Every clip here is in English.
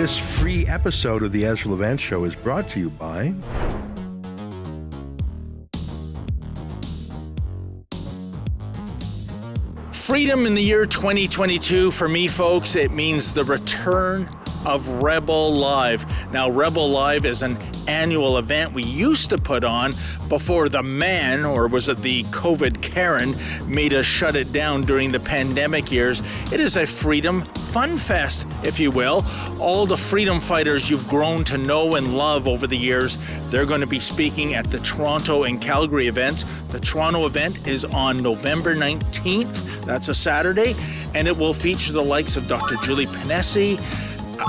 This free episode of the Ezra Levant Show is brought to you by freedom in the year 2022. For me, folks, it means the return of Rebel Live. Now, Rebel Live is an annual event we used to put on before the man, or was it the COVID Karen, made us shut it down during the pandemic years. It is a freedom fun fest, if you will. All the freedom fighters you've grown to know and love over the years, they're going to be speaking at the Toronto and Calgary events. The Toronto event is on November 19th. That's a Saturday, and it will feature the likes of Dr. Julie Ponesse,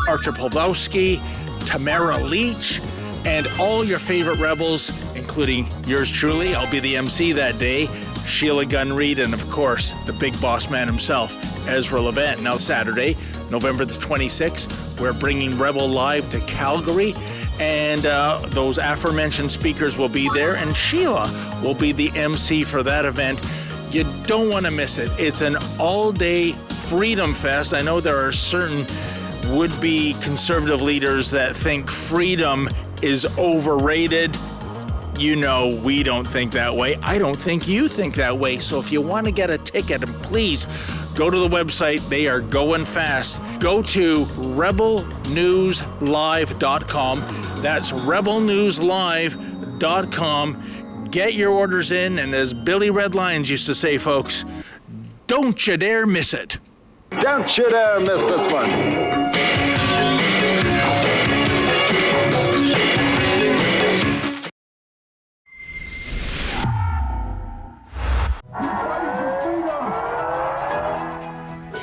Archer Pawlowski, Tamara Leach, and all your favorite rebels, including yours truly. I'll be the MC that day, Sheila Gunn Reid, and of course, the big boss man himself, Ezra Levant. Now Saturday, November the 26th, we're bringing Rebel Live to Calgary, and those aforementioned speakers will be there, and Sheila will be the MC for that event. You don't want to miss it. It's an all-day freedom fest. I know there are certain would-be conservative leaders that think freedom is overrated. You know, we don't think that way. I don't think you think that way. So if you want to get a ticket, and please go to the website. They are going fast. Go to rebelnewslive.com. That's rebelnewslive.com. Get your orders in, and as Billy Red Lions used to say, folks, don't you dare miss it. Don't you dare miss this one.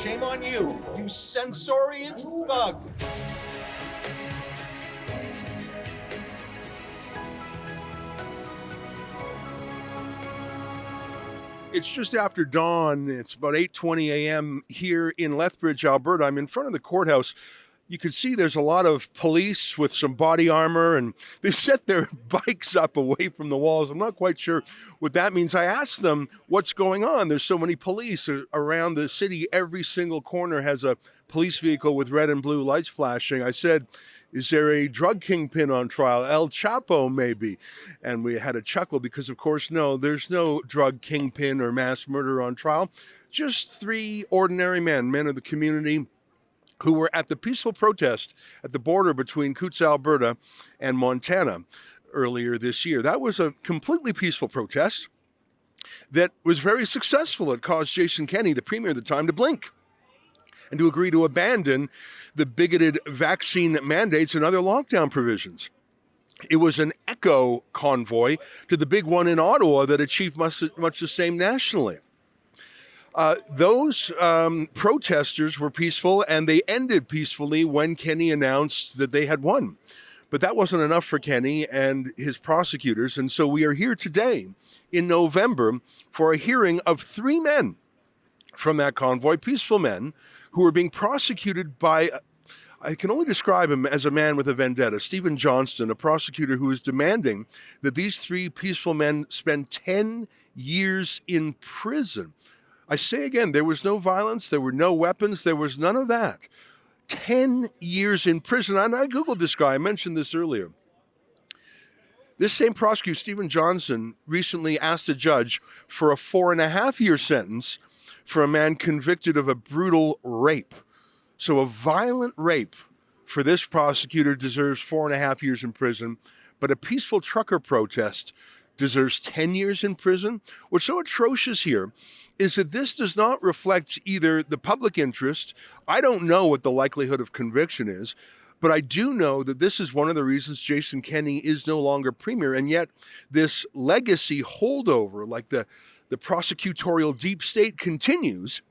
Shame on you, you censorious thug. It's just after dawn. It's about 8:20 a.m. here in Lethbridge, Alberta. I'm in front of the courthouse. You can see there's a lot of police with some body armor, and they set their bikes up away from the walls. I'm not quite sure what that means. I asked them what's going on. There's so many police around the city. Every single corner has a police vehicle with red and blue lights flashing. I said, is there a drug kingpin on trial? El Chapo, maybe? And we had a chuckle because, of course, no, there's no drug kingpin or mass murder on trial. Just three ordinary men of the community who were at the peaceful protest at the border between Coutts, Alberta and Montana earlier this year. That was a completely peaceful protest that was very successful. It caused Jason Kenney, the premier at the time, to blink and to agree to abandon the bigoted vaccine mandates and other lockdown provisions. It was an echo convoy to the big one in Ottawa that achieved much the same nationally. Those protesters were peaceful, and they ended peacefully when Kenney announced that they had won. But that wasn't enough for Kenney and his prosecutors, and so we are here today in November for a hearing of three men from that convoy, peaceful men, who are being prosecuted by, I can only describe him as a man with a vendetta, Stephen Johnston, a prosecutor who is demanding that these three peaceful men spend 10 years in prison. I say again, there was no violence, there were no weapons, there was none of that. 10 years in prison. And I Googled this guy, I mentioned this earlier. This same prosecutor, Stephen Johnston, recently asked a judge for a 4.5-year sentence for a man convicted of a brutal rape. So a violent rape for this prosecutor deserves 4.5 years in prison, but a peaceful trucker protest deserves 10 years in prison. What's so atrocious here is that this does not reflect either the public interest. I don't know what the likelihood of conviction is, but I do know that this is one of the reasons Jason Kenney is no longer premier. And yet this legacy holdover, like the prosecutorial deep state, continues,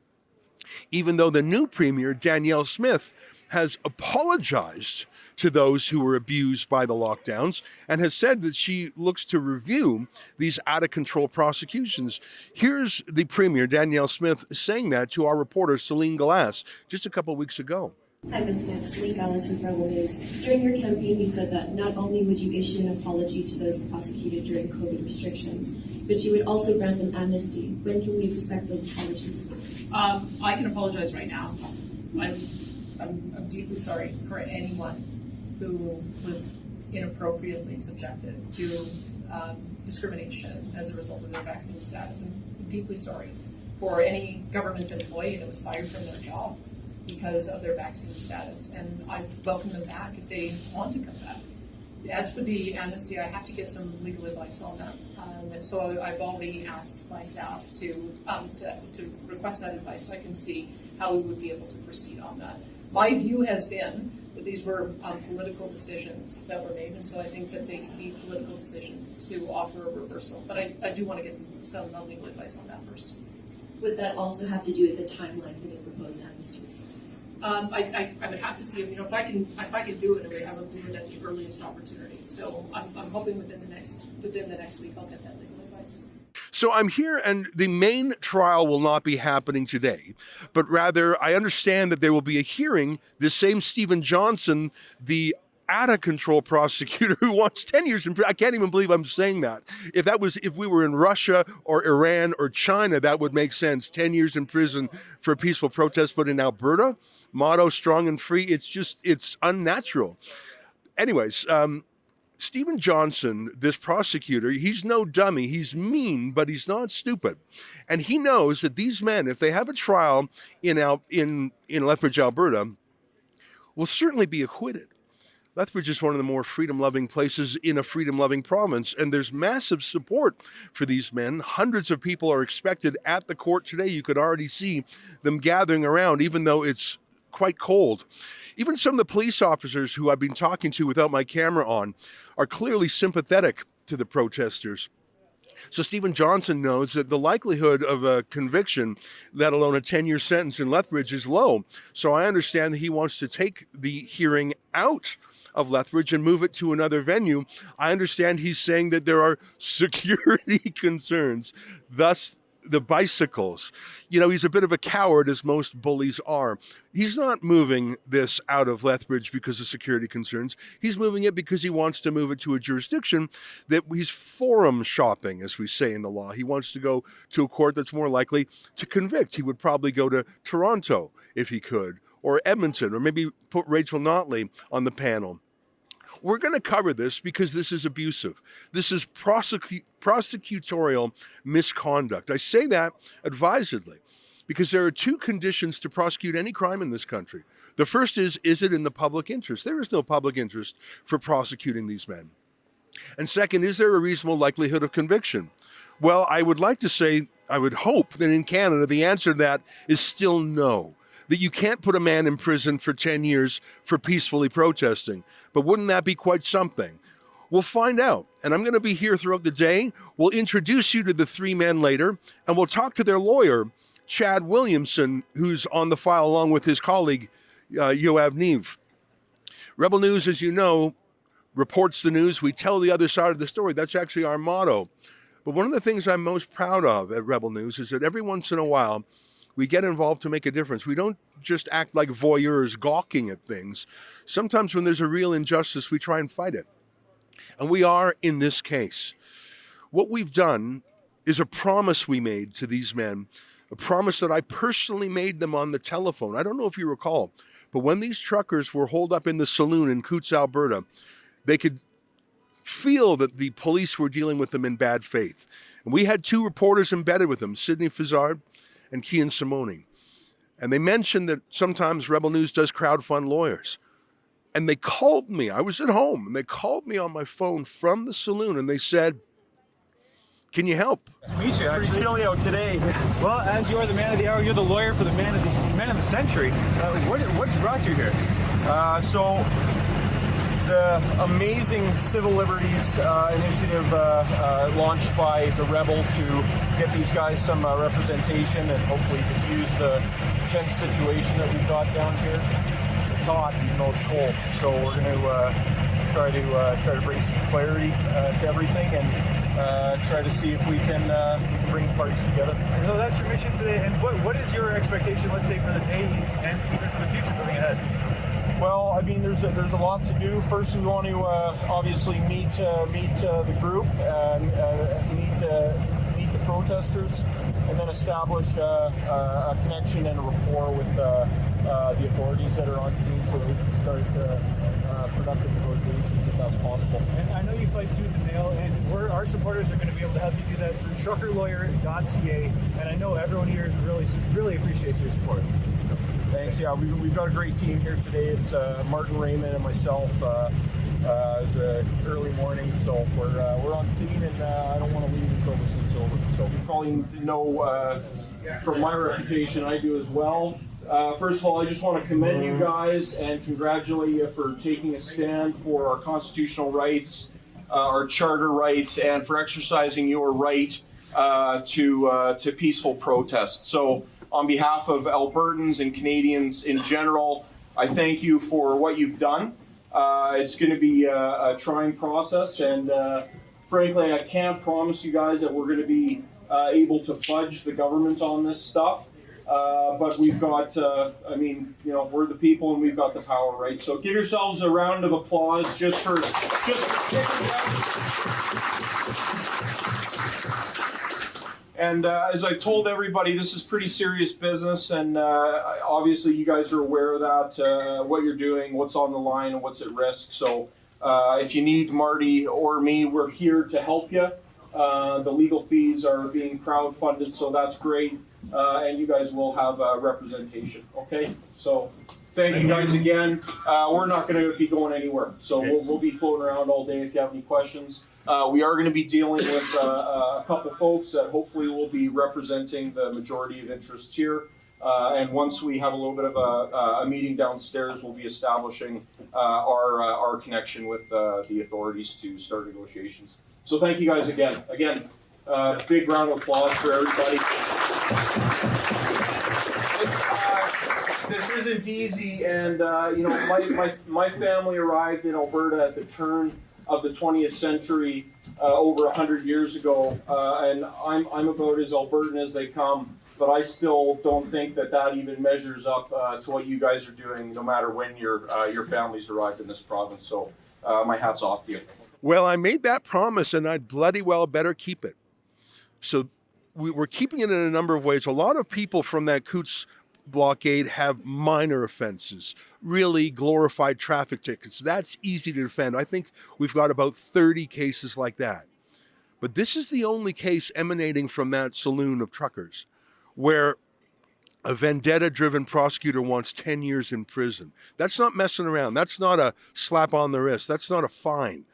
even though the new premier, Danielle Smith, has apologized to those who were abused by the lockdowns and has said that she looks to review these out-of-control prosecutions. Here's the premier, Danielle Smith, saying that to our reporter, Celine Glass, just a couple weeks ago. Hi, Ms. Smith. Celine Glass from Rebel News. During your campaign, you said that not only would you issue an apology to those prosecuted during COVID restrictions, but you would also grant them amnesty. When can we expect those apologies? I can apologize right now. I'm deeply sorry for anyone who was inappropriately subjected to discrimination as a result of their vaccine status. I'm deeply sorry for any government employee that was fired from their job because of their vaccine status, and I welcome them back if they want to come back. As for the amnesty, I have to get some legal advice on that, and so I've already asked my staff to request that advice so I can see how we would be able to proceed on that. My view has been that these were political decisions that were made, and so I think that they can be political decisions to offer a reversal. But I do want to get some legal advice on that first. Would that also have to do with the timeline for the proposed amnesties? I would have to see if I can do it. I will do it at the earliest opportunity. So I'm hoping within the next week I'll get that legal advice. So I'm here, and the main trial will not be happening today, but rather I understand that there will be a hearing. This same Stephen Johnson, the out-of-control prosecutor who wants 10 years in prison. I can't even believe I'm saying that. If we were in Russia or Iran or China, that would make sense. 10 years in prison for a peaceful protest, but in Alberta, motto strong and free, it's unnatural. Anyways, Stephen Johnson, this prosecutor, he's no dummy. He's mean, but he's not stupid. And he knows that these men, if they have a trial in Lethbridge, Alberta, will certainly be acquitted. Lethbridge is one of the more freedom-loving places in a freedom-loving province, and there's massive support for these men. Hundreds of people are expected at the court today. You could already see them gathering around, even though it's quite cold. Even some of the police officers who I've been talking to without my camera on are clearly sympathetic to the protesters. So Stephen Johnson knows that the likelihood of a conviction, let alone a 10-year sentence in Lethbridge, is low. So I understand that he wants to take the hearing out of Lethbridge and move it to another venue. I understand he's saying that there are security concerns, thus the bicycles. He's a bit of a coward, as most bullies are. He's not moving this out of Lethbridge because of security concerns. He's moving it because he wants to move it to a jurisdiction that he's forum shopping, as we say in the law. He wants to go to a court that's more likely to convict. He would probably go to Toronto if he could, or Edmonton, or maybe put Rachel Notley on the panel. We're going to cover this because this is abusive. This is prosecutorial misconduct. I say that advisedly because there are two conditions to prosecute any crime in this country. The first is it in the public interest? There is no public interest for prosecuting these men. And second, is there a reasonable likelihood of conviction? Well, I would like to say, I would hope that in Canada, the answer to that is still no. That you can't put a man in prison for 10 years for peacefully protesting. But wouldn't that be quite something? We'll find out. And I'm going to be here throughout the day. We'll introduce you to the three men later, and we'll talk to their lawyer, Chad Williamson, who's on the file along with his colleague, Yoav Niv. Rebel News, as you know, reports the news. We tell the other side of the story. That's actually our motto. But one of the things I'm most proud of at Rebel News is that every once in a while, we get involved to make a difference. We don't just act like voyeurs gawking at things. Sometimes when there's a real injustice, we try and fight it. And we are in this case. What we've done is a promise we made to these men, a promise that I personally made them on the telephone. I don't know if you recall, but when these truckers were holed up in the saloon in Coutts, Alberta, they could feel that the police were dealing with them in bad faith. And we had two reporters embedded with them, Sidney Fazard and Kian Simone. And they mentioned that sometimes Rebel News does crowdfund lawyers. And they called me. I was at home, and they called me on my phone from the saloon, and they said, "Can you help?" Nice to meet you. It's pretty chilly out today. Well, as you are the man of the hour, you're the lawyer for the man of the century. What's brought you here? So the amazing civil liberties initiative launched by the Rebel to get these guys some representation and hopefully diffuse the tense situation that we've got down here. It's hot, even though it's cold. So we're going to try to bring some clarity to everything and try to see if we can bring parties together. So that's your mission today. And what is your expectation, let's say, for the day and even for the future moving ahead? Well, I mean, there's a lot to do. First, we want to obviously meet the group and meet the protesters, and then establish a connection and a rapport with the authorities that are on scene so that we can start productive negotiations if that's possible. And I know you fight tooth and nail, and our supporters are going to be able to help you do that through truckerlawyer.ca, and I know everyone here really appreciates your support. Thanks. Yeah, we've got a great team here today. It's Martin Raymond and myself. It's an early morning, so we're on scene, and I don't want to leave until this is over. So you probably know from my reputation, I do as well. First of all, I just want to commend you guys and congratulate you for taking a stand for our constitutional rights, our charter rights, and for exercising your right to peaceful protest. So on behalf of Albertans and Canadians in general, I thank you for what you've done. It's going to be a trying process, and frankly, I can't promise you guys that we're going to be able to fudge the government on this stuff. But we've got, we're the people and we've got the power, right? So give yourselves a round of applause just for kicking that. And as I've told everybody, this is pretty serious business, and obviously you guys are aware of that, what you're doing, what's on the line, and what's at risk. So if you need Marty or me, we're here to help you. The legal fees are being crowdfunded, so that's great, and you guys will have representation, okay? So thank you guys again. We're not going to be going anywhere, so we'll be floating around all day if you have any questions. We are going to be dealing with a couple folks that hopefully will be representing the majority of interests here. And once we have a little bit of a meeting downstairs, we'll be establishing our connection with the authorities to start negotiations. So thank you guys again. Again, big round of applause for everybody. This isn't easy, and my family arrived in Alberta at the turn of the 20th century, over 100 years ago, and I'm about as Albertan as they come, but I still don't think that even measures up to what you guys are doing, no matter when your families arrived in this province. So my hat's off to you. Well, I made that promise, and I'd bloody well better keep it. So we're keeping it in a number of ways. A lot of people from that Coutts blockade have minor offenses, really glorified traffic tickets. That's easy to defend. I think we've got about 30 cases like that. But this is the only case emanating from that saloon of truckers where a vendetta-driven prosecutor wants 10 years in prison. That's not messing around. That's not a slap on the wrist. That's not a fine.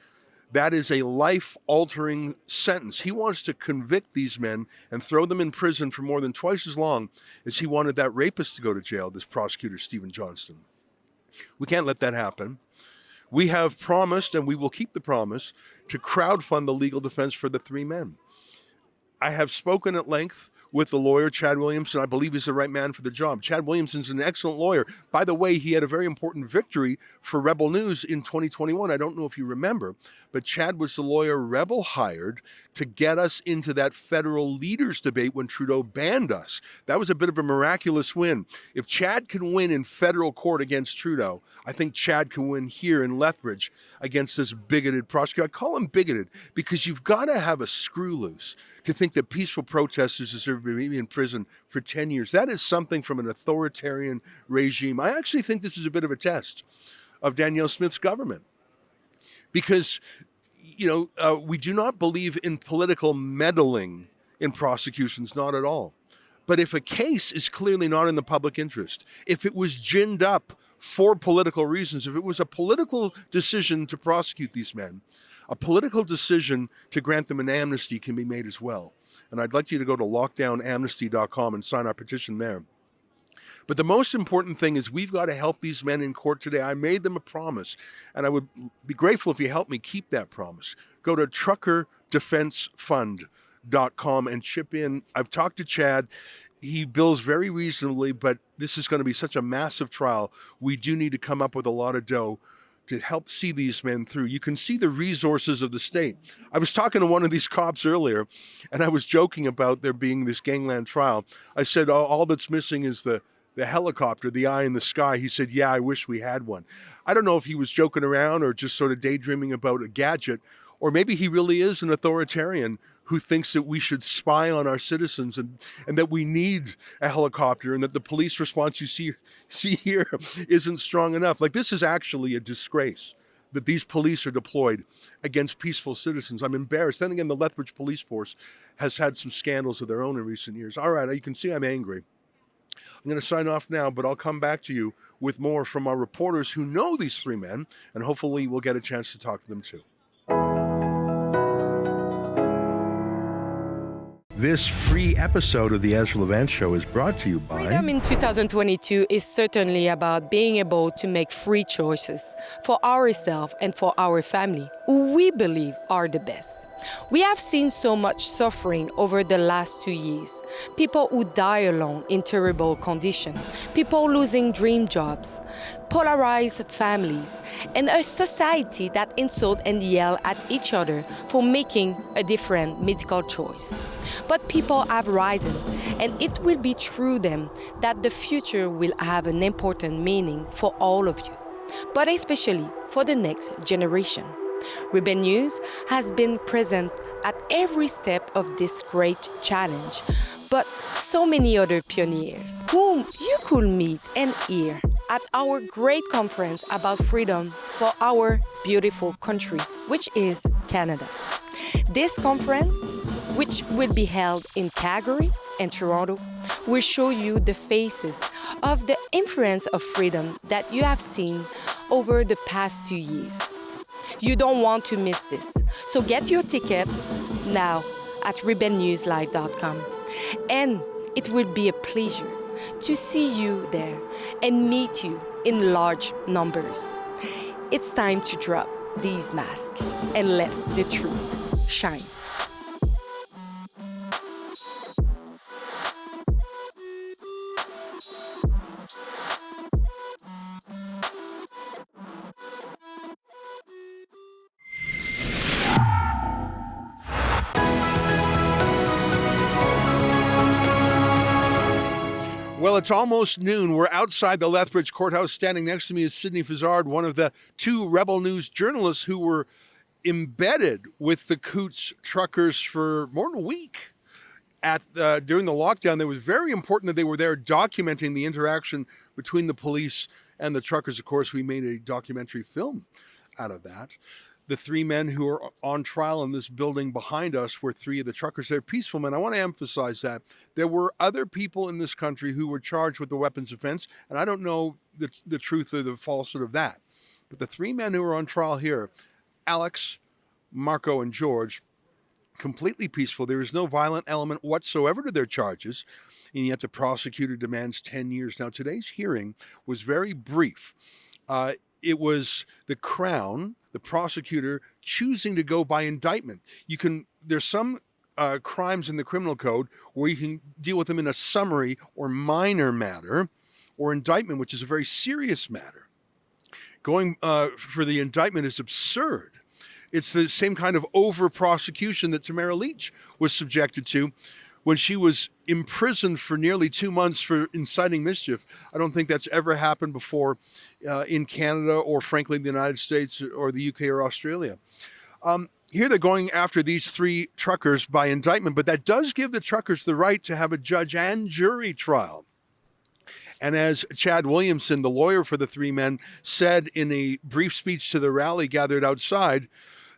That is a life-altering sentence. He wants to convict these men and throw them in prison for more than twice as long as he wanted that rapist to go to jail, this prosecutor, Stephen Johnston. We can't let that happen. We have promised, and we will keep the promise, to crowdfund the legal defense for the three men. I have spoken at length with the lawyer, Chad Williamson. I believe he's the right man for the job. Chad Williamson's an excellent lawyer. By the way, he had a very important victory for Rebel News in 2021. I don't know if you remember, but Chad was the lawyer Rebel hired to get us into that federal leaders debate when Trudeau banned us. That was a bit of a miraculous win. If Chad can win in federal court against Trudeau, I think Chad can win here in Lethbridge against this bigoted prosecutor. I call him bigoted because you've got to have a screw loose to think that peaceful protesters deserve to be in prison for 10 years. That is something from an authoritarian regime. I actually think this is a bit of a test of Danielle Smith's government because, we do not believe in political meddling in prosecutions, not at all. But if a case is clearly not in the public interest, if it was ginned up for political reasons, if it was a political decision to prosecute these men, a political decision to grant them an amnesty can be made as well. And I'd like you to go to lockdownamnesty.com and sign our petition there. But the most important thing is we've got to help these men in court today. I made them a promise, and I would be grateful if you help me keep that promise. Go to truckerdefensefund.com and chip in. I've talked to Chad. He bills very reasonably, but this is going to be such a massive trial. We do need to come up with a lot of dough to help see these men through. You can see the resources of the state. I was talking to one of these cops earlier, and I was joking about there being this gangland trial. I said, all that's missing is the helicopter, the eye in the sky. He said, yeah, I wish we had one. I don't know if he was joking around or just sort of daydreaming about a gadget, or maybe he really is an authoritarian who thinks that we should spy on our citizens and that we need a helicopter and that the police response you see here isn't strong enough. Like, this is actually a disgrace that these police are deployed against peaceful citizens. I'm embarrassed. Then again, the Lethbridge Police Force has had some scandals of their own in recent years. All right, you can see I'm angry. I'm going to sign off now, but I'll come back to you with more from our reporters who know these three men, and hopefully we'll get a chance to talk to them too. This free episode of the Ezra Levant Show is brought to you by... Freedom in 2022 is certainly about being able to make free choices for ourselves and for our family, who we believe are the best. We have seen so much suffering over the last 2 years. People who die alone in terrible conditions, people losing dream jobs, polarized families, and a society that insult and yell at each other for making a different medical choice. But people have risen, and it will be through them that the future will have an important meaning for all of you, but especially for the next generation. Rebel News has been present at every step of this great challenge, but so many other pioneers whom you could meet and hear at our great conference about freedom for our beautiful country, which is Canada. This conference, which will be held in Calgary and Toronto, will show you the faces of the influence of freedom that you have seen over the past 2 years. You don't want to miss this, so get your ticket now at rebelnewslive.com. And it will be a pleasure to see you there and meet you in large numbers. It's time to drop these masks and let the truth shine. Well, it's almost noon. We're outside the Lethbridge Courthouse. Standing next to me is Sydney Fizzard, one of the two Rebel News journalists who were embedded with the Coutts truckers for more than a week. During the lockdown, it was very important that they were there documenting the interaction between the police and the truckers. Of course, we made a documentary film out of that. The three men who are on trial in this building behind us were three of the truckers. They're peaceful men. I want to emphasize that. There were other people in this country who were charged with the weapons offense, and I don't know the truth or the falsehood of that. But the three men who are on trial here, Alex, Marco, and George, completely peaceful. There is no violent element whatsoever to their charges, and yet the prosecutor demands 10 years. Now, today's hearing was very brief. It was the Crown, the prosecutor, choosing to go by indictment. There's some crimes in the criminal code where you can deal with them in a summary or minor matter, or indictment, which is a very serious matter. Going for the indictment is absurd. It's the same kind of over-prosecution that Tamara Leach was subjected to when she was imprisoned for nearly 2 months for inciting mischief. I don't think that's ever happened before in Canada or, frankly, the United States or the UK or Australia. Here they're going after these three truckers by indictment, but that does give the truckers the right to have a judge and jury trial. And as Chad Williamson, the lawyer for the three men, said in a brief speech to the rally gathered outside,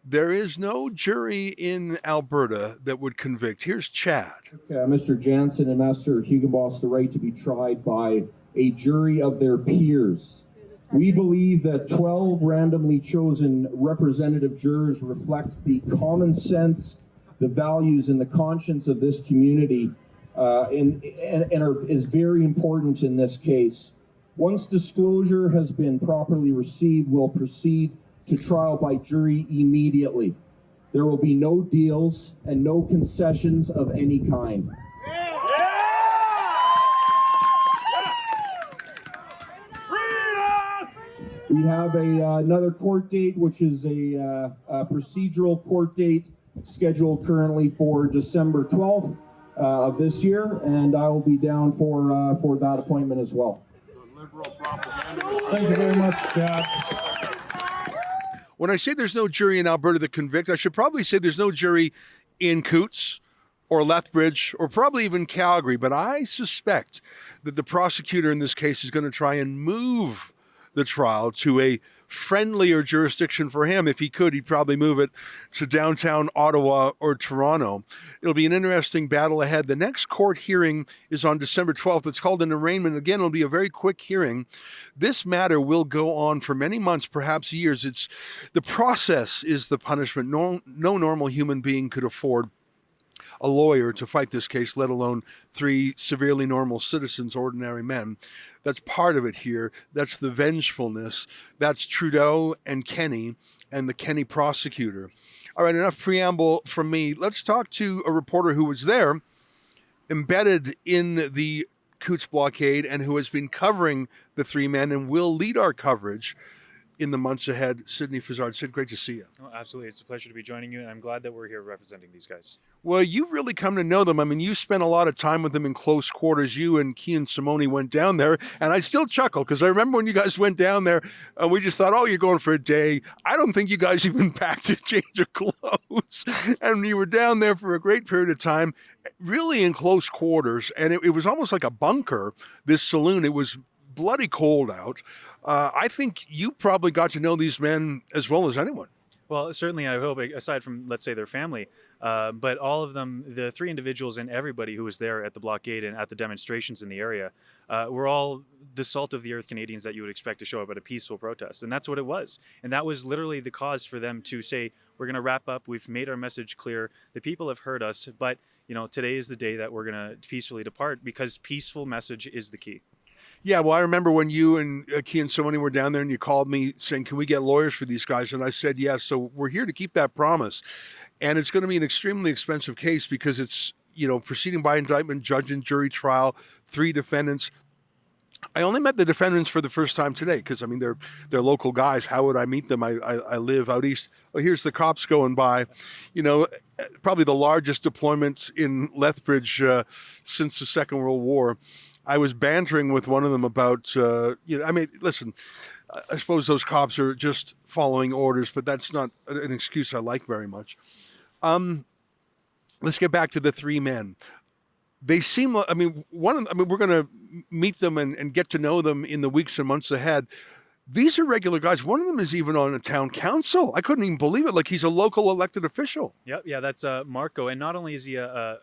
there is no jury in Alberta that would convict. Here's Chad. Mr. Jansen and Master Hugenboss the right to be tried by a jury of their peers. We believe that 12 randomly chosen representative jurors reflect the common sense, the values, and the conscience of this community, is very important in this case. Once disclosure has been properly received, we'll proceed to trial by jury immediately. There will be no deals and no concessions of any kind. We have another court date, which is a procedural court date scheduled currently for December 12th of this year, and I will be down for that appointment as well. Thank you very much, Chad. When I say there's no jury in Alberta that convicts, I should probably say there's no jury in Coutts or Lethbridge or probably even Calgary, but I suspect that the prosecutor in this case is going to try and move the trial to a friendlier jurisdiction for him. If he could, he'd probably move it to downtown Ottawa or Toronto. It'll be an interesting battle ahead. The next court hearing is on December 12th. It's called an arraignment. Again, it'll be a very quick hearing. This matter will go on for many months, perhaps years. It's the process is the punishment. No normal human being could afford a lawyer to fight this case, let alone three severely normal citizens, ordinary men. That's part of it here. That's the vengefulness. That's Trudeau and Kenney and the Kenney prosecutor. All right, enough preamble from me. Let's talk to a reporter who was there, embedded in the Coutts blockade, and who has been covering the three men and will lead our coverage in the months ahead. Sydney Fazard. Sid, great to see you. Oh, absolutely. It's a pleasure to be joining you, and I'm glad that we're here representing these guys. Well, you've really come to know them. I mean, you spent a lot of time with them in close quarters. You and Kean Simone went down there, and I still chuckle because I remember when you guys went down there, and we just thought, oh, you're going for a day. I don't think you guys even packed a change of clothes. And you were down there for a great period of time, really in close quarters, and it was almost like a bunker, this saloon. It was bloody cold out. I think you probably got to know these men as well as anyone. Well, certainly, I hope, aside from, let's say, their family, but all of them, the three individuals and everybody who was there at the blockade and at the demonstrations in the area, were all the salt of the earth Canadians that you would expect to show up at a peaceful protest. And that's what it was. And that was literally the cause for them to say, we're going to wrap up. We've made our message clear. The people have heard us. But, today is the day that we're going to peacefully depart, because peaceful message is the key. Yeah, well, I remember when you and Kean Simone were down there and you called me saying, can we get lawyers for these guys? And I said, yes. So we're here to keep that promise. And it's going to be an extremely expensive case because it's, proceeding by indictment, judge and jury trial, three defendants. I only met the defendants for the first time today because, they're local guys. How would I meet them? I live out east. Oh, here's the cops going by. Probably the largest deployment in Lethbridge since the Second World War. I was bantering with one of them about, listen, I suppose those cops are just following orders, but that's not an excuse I like very much. Let's get back to the three men. They seem, we're going to meet them and get to know them in the weeks and months ahead. These are regular guys. One of them is even on a town council. I couldn't even believe it. Like, he's a local elected official. Yep, yeah, that's Marco. And not only is he a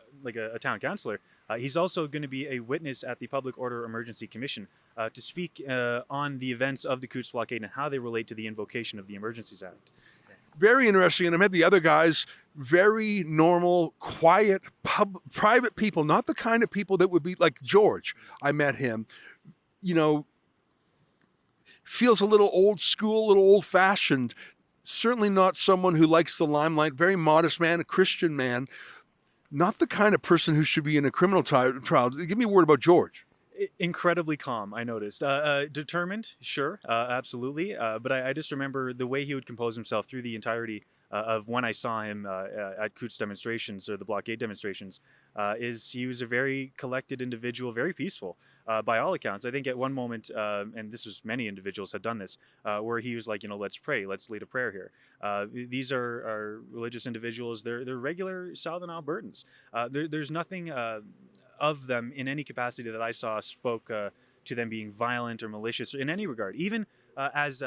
town councillor, he's also going to be a witness at the Public Order Emergency Commission to speak on the events of the Coutts blockade and how they relate to the invocation of the Emergencies Act. Very interesting. And I met the other guys, very normal, quiet, private people, not the kind of people that would be like George. I met him, feels a little old school, a little old fashioned, certainly not someone who likes the limelight, very modest man, a Christian man, not the kind of person who should be in a criminal trial. Give me a word about George. Incredibly calm, I noticed. Determined, sure, absolutely. But I just remember the way he would compose himself through the entirety of when I saw him at Coutts demonstrations or the blockade demonstrations, is he was a very collected individual, very peaceful by all accounts. I think at one moment, and this was many individuals had done this, where he was like, let's pray, let's lead a prayer here. These are religious individuals. They're regular Southern Albertans. There's nothing of them in any capacity that I saw spoke to them being violent or malicious in any regard. Even as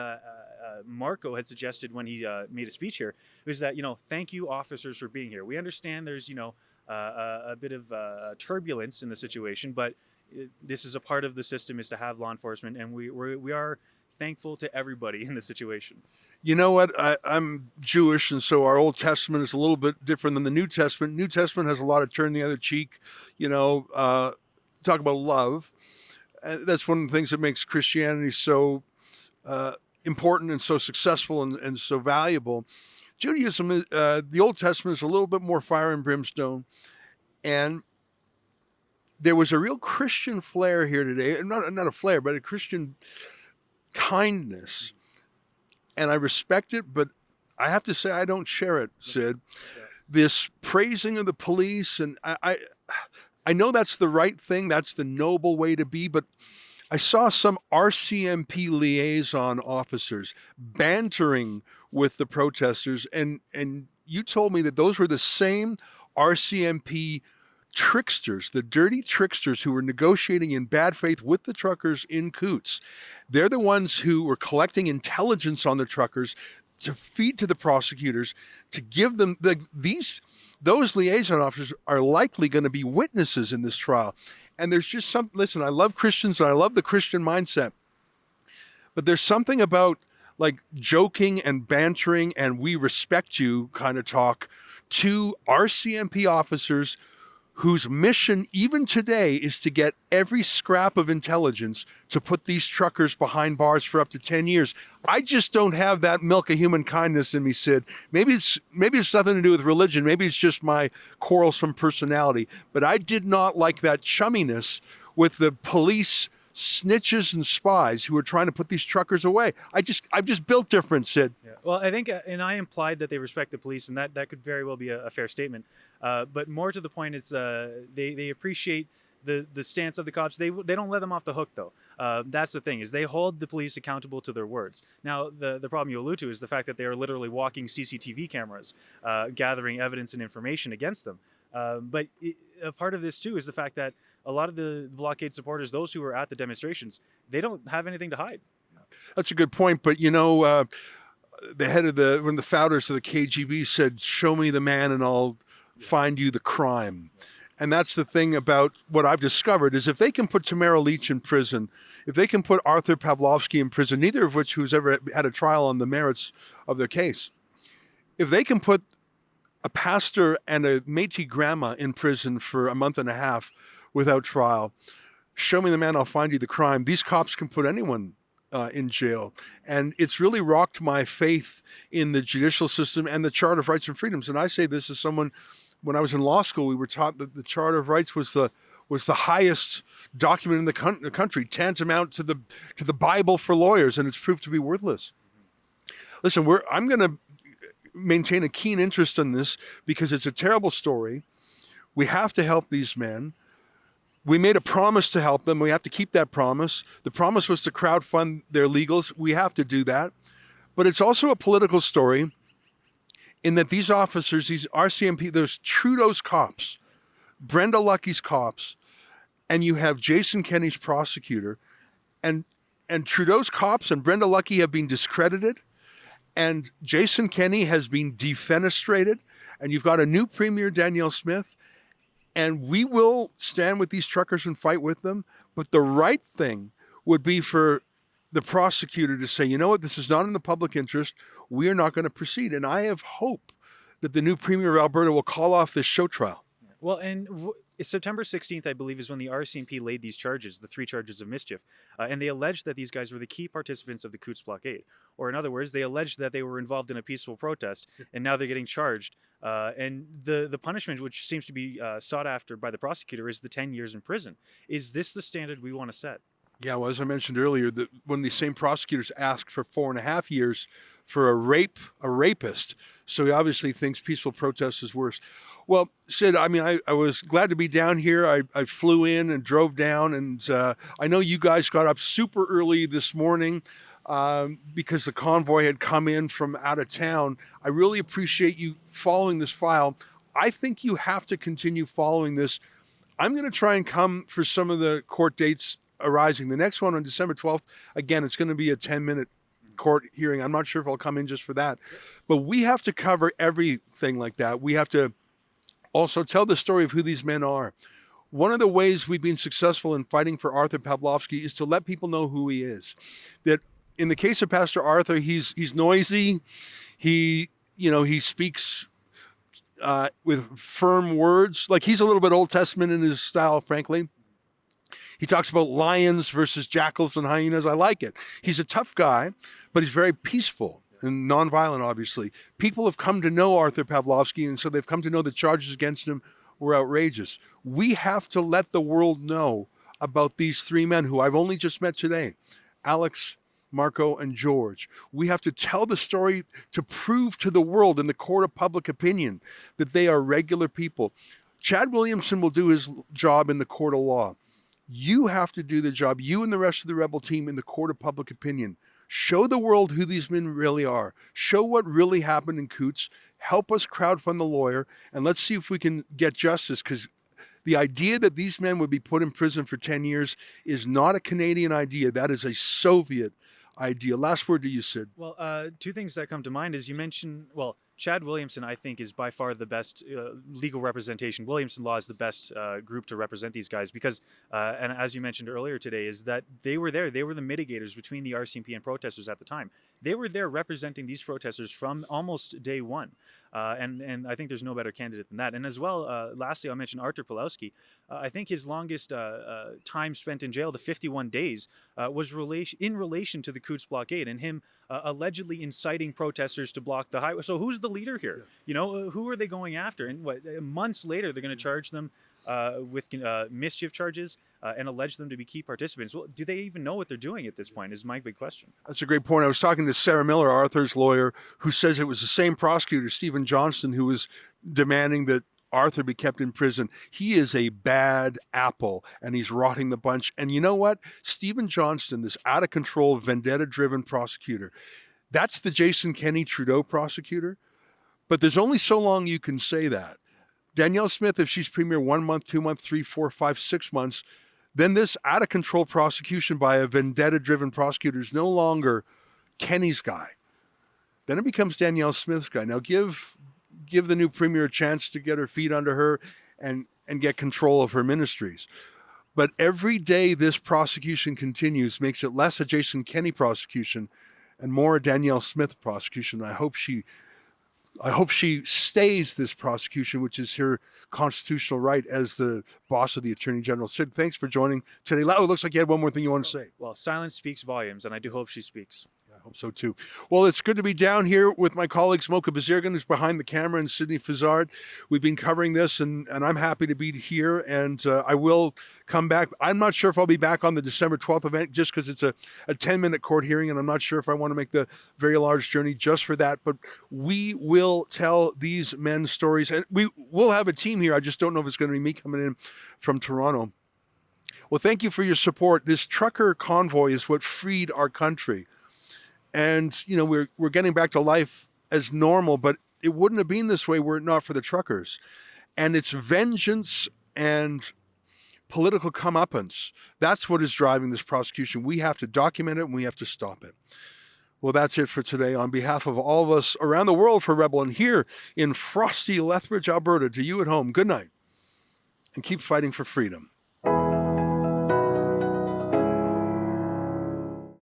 Marco had suggested when he made a speech here, was that, thank you, officers, for being here. We understand there's, a bit of turbulence in the situation, but this is a part of the system, is to have law enforcement, and we are thankful to everybody in the situation. You know what? I'm Jewish, and so our Old Testament is a little bit different than the New Testament. New Testament has a lot of turn the other cheek, talk about love. That's one of the things that makes Christianity so important and so successful and so valuable. Judaism, the Old Testament is a little bit more fire and brimstone, and there was a real Christian flair here today. Not a flair, but a Christian kindness. And I respect it, but I have to say I don't share it, Sid. This praising of the police, and I know that's the right thing, that's the noble way to be, but I saw some RCMP liaison officers bantering with the protesters, and you told me that those were the same RCMP tricksters, the dirty tricksters who were negotiating in bad faith with the truckers in Coutts. They're the ones who were collecting intelligence on the truckers to feed to the prosecutors, to give them those liaison officers are likely going to be witnesses in this trial. And there's just listen, I love Christians and I love the Christian mindset, but there's something about like joking and bantering and we respect you kind of talk to RCMP officers whose mission even today is to get every scrap of intelligence to put these truckers behind bars for up to 10 years. I just don't have that milk of human kindness in me, Sid. Maybe it's nothing to do with religion. Maybe it's just my quarrelsome personality. But I did not like that chumminess with the police snitches and spies who are trying to put these truckers away. I'm just built different, Sid. Yeah. Well, I think, and I implied that they respect the police, and that could very well be a fair statement. But more to the point, it's they appreciate the stance of the cops. They don't let them off the hook, though. That's the thing, is they hold the police accountable to their words. Now, the problem you allude to is the fact that they are literally walking CCTV cameras, gathering evidence and information against them. But a part of this, too, is the fact that a lot of the blockade supporters, those who were at the demonstrations, they don't have anything to hide. That's a good point. But, you know, the head of one of the founders of the KGB said, "Show me the man and I'll find you the crime." And that's the thing about what I've discovered is if they can put Tamara Leach in prison, if they can put Arthur Pavlovsky in prison, neither of which who's ever had a trial on the merits of their case, if they can put a pastor and a Métis grandma in prison for a month and a half without trial, show me the man, I'll find you the crime. These cops can put anyone in jail. And it's really rocked my faith in the judicial system and the Charter of Rights and Freedoms. And I say this as someone, when I was in law school, we were taught that the Charter of Rights was the highest document in the country, tantamount to the Bible for lawyers, and it's proved to be worthless. Listen, I'm going to maintain a keen interest in this because it's a terrible story. We have to help these men. We made a promise to help them. We have to keep that promise. The promise was to crowdfund their legals. We have to do that. But it's also a political story in that these officers, these RCMP, those Trudeau's cops, Brenda Lucky's cops, and you have Jason Kenney's prosecutor, and Trudeau's cops and Brenda Lucky have been discredited, and Jason Kenney has been defenestrated, and you've got a new Premier, Danielle Smith, and we will stand with these truckers and fight with them. But the right thing would be for the prosecutor to say, you know what, this is not in the public interest. We are not going to proceed. And I have hope that the new Premier of Alberta will call off this show trial. Well, and September 16th, I believe, is when the RCMP laid these charges, the 3 charges of mischief. And they alleged that these guys were the key participants of the Coutts blockade. Or in other words, they alleged that they were involved in a peaceful protest, and now they're getting charged. And the punishment, which seems to be sought after by the prosecutor, is the 10 years in prison. Is this the standard we want to set? Yeah, well, as I mentioned earlier, that when these same prosecutors asked for 4.5 years for a rapist, so he obviously thinks peaceful protest is worse. Well, Sid, I mean, I was glad to be down here. I flew in and drove down, and I know you guys got up super early this morning because the convoy had come in from out of town. I really appreciate you following this file. I think you have to continue following this. I'm going to try and come for some of the court dates arising. The next one on December 12th, again, it's going to be a 10-minute court hearing. I'm not sure if I'll come in just for that. But we have to cover everything like that. We have to also tell the story of who these men are. One of the ways we've been successful in fighting for Arthur Pavlovsky is to let people know who he is. That in the case of Pastor Arthur, he's noisy. He speaks with firm words. Like, he's a little bit Old Testament in his style, frankly. He talks about lions versus jackals and hyenas. I like it. He's a tough guy, but he's very peaceful and nonviolent, obviously. People have come to know Arthur Pavlovsky, and so they've come to know the charges against him were outrageous. We have to let the world know about these 3 men who I've only just met today, Alex, Marco, and George. We have to tell the story to prove to the world in the court of public opinion that they are regular people. Chad Williamson will do his job in the court of law. You have to do the job, you and the rest of the Rebel team, in the court of public opinion, Show the world who these men really are. Show what really happened in Coutts. Help us crowdfund the lawyer, and let's see if we can get justice, because the idea that these men would be put in prison for 10 years is not a Canadian idea. That is a Soviet idea. Last word to you, Sid. Well, two things that come to mind is you mentioned, well, Chad Williamson, I think, is by far the best legal representation. Williamson Law is the best group to represent these guys because, and as you mentioned earlier today, is that they were there. They were the mitigators between the RCMP and protesters at the time. They were there representing these protesters from almost day one. And I think there's no better candidate than that. And as well, lastly, I'll mention Artur Pawlowski. I think his longest time spent in jail, the 51 days, was in relation to the Coutts blockade and him allegedly inciting protesters to block the highway. So who's the leader here? You know, who are they going after? And what, months later, they're going to charge them with mischief charges and allege them to be key participants. Well, do they even know what they're doing at this point is my big question. That's a great point. I was talking to Sarah Miller, Arthur's lawyer, who says it was the same prosecutor, Stephen Johnston, who was demanding that Arthur be kept in prison. He is a bad apple, and he's rotting the bunch. And you know what? Stephen Johnston, this out-of-control, vendetta-driven prosecutor, that's the Jason Kenney Trudeau prosecutor. But there's only so long you can say that. Danielle Smith, if she's premier 1 month, 2 months, 3, 4, 5, 6 months, then this out-of-control prosecution by a vendetta-driven prosecutor is no longer Kenney's guy. Then it becomes Danielle Smith's guy. Now give the new premier a chance to get her feet under her and get control of her ministries. But every day this prosecution continues makes it less a Jason Kenney prosecution and more a Danielle Smith prosecution. I hope she stays this prosecution, which is her constitutional right as the boss of the Attorney General. Sid, thanks for joining today. Oh, it looks like you had one more thing you want to say. Well, silence speaks volumes, and I do hope she speaks. I hope so too. Well, it's good to be down here with my colleagues, Mocha Bazirgan, who's behind the camera, and Sydney Fazard. We've been covering this, and I'm happy to be here, and I will come back. I'm not sure if I'll be back on the December 12th event, just because it's a 10-minute court hearing, and I'm not sure if I want to make the very large journey just for that, but we will tell these men's stories, and we will have a team here. I just don't know if it's going to be me coming in from Toronto. Well, thank you for your support. This trucker convoy is what freed our country. And, you know, we're getting back to life as normal, but it wouldn't have been this way were it not for the truckers. And it's vengeance and political comeuppance. That's what is driving this prosecution. We have to document it and we have to stop it. Well, that's it for today. On behalf of all of us around the world for Rebel and here in frosty Lethbridge, Alberta, to you at home, good night and keep fighting for freedom.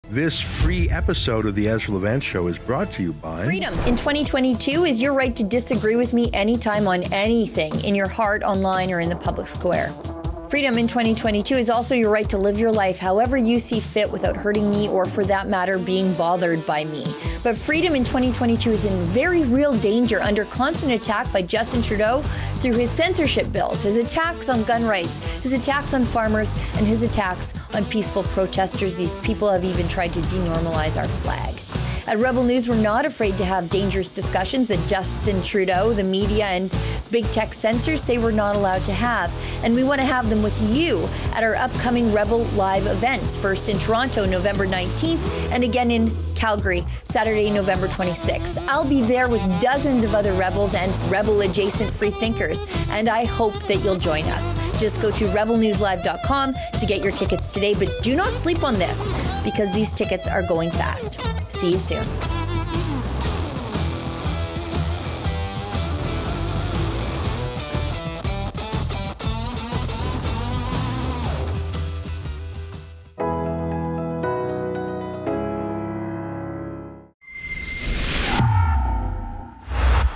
This free episode of the Ezra Levant Show is brought to you by Freedom in 2022 is your right to disagree with me anytime on anything in your heart, online, or in the public square. Freedom in 2022 is also your right to live your life however you see fit without hurting me or, for that matter, being bothered by me. But freedom in 2022 is in very real danger under constant attack by Justin Trudeau through his censorship bills, his attacks on gun rights, his attacks on farmers, and his attacks on peaceful protesters. These people have even tried to denormalize our flag. At Rebel News, we're not afraid to have dangerous discussions that Justin Trudeau, the media, and big tech censors say we're not allowed to have. And we want to have them with you at our upcoming Rebel Live events, first in Toronto, November 19th, and again in Calgary, Saturday, November 26th. I'll be there with dozens of other Rebels and Rebel-adjacent free thinkers, and I hope that you'll join us. Just go to rebelnewslive.com to get your tickets today, but do not sleep on this, because these tickets are going fast. See you soon.